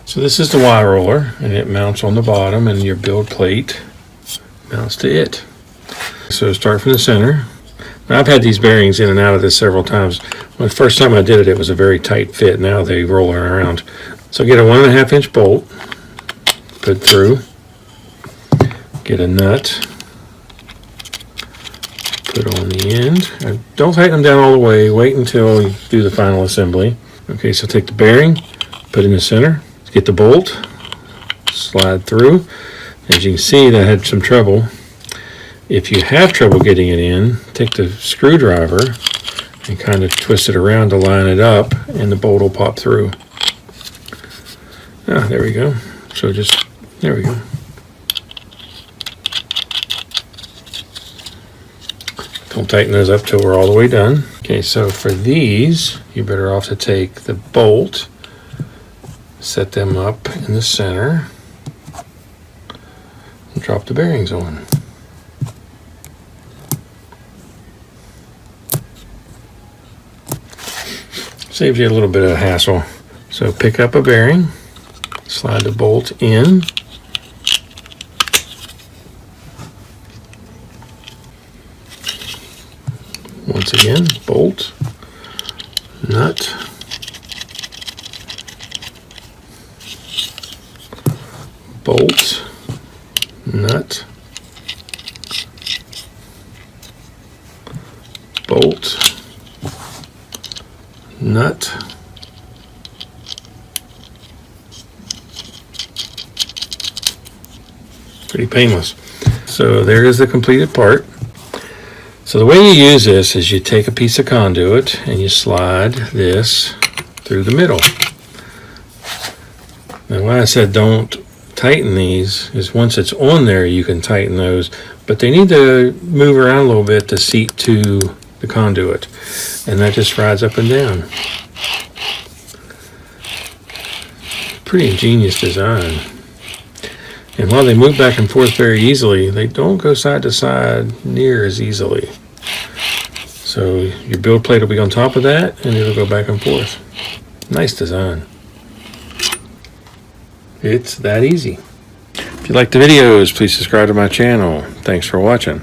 So this is the Y roller, and it mounts on the bottom, and your build plate mounts to it. So start from the center. Now, I've had these bearings in and out of this several times. When the first time I did it, it was a very tight fit. Now they roll around. So get a 1.5 inch bolt, put through, get a nut, put on the end. Don't tighten them down all the way. Wait until you do the final assembly. Okay, so take the bearing, put it in the center, get the bolt, slide through. As you can see, that had some trouble. If you have trouble getting it in, take the screwdriver and kind of twist it around to line it up, and the bolt will pop through. Ah, there we go. So there we go. Don't tighten those up till we're all the way done. Okay, so for these, you're better off to take the bolt, set them up in the center, and drop the bearings on. Saves you a little bit of hassle. So pick up a bearing, slide the bolt in, once again, bolt, nut, bolt, nut, bolt, nut, pretty painless. So there is the completed part. So the way you use this is you take a piece of conduit and you slide this through the middle. Now why I said don't tighten these is once it's on there you can tighten those, but they need to move around a little bit to seat to the conduit, and that just rides up and down. Pretty ingenious design. And while they move back and forth very easily, they don't go side to side near as easily. So your build plate will be on top of that, and it'll go back and forth. Nice design. It's that easy. If you like the videos, please subscribe to my channel. Thanks for watching.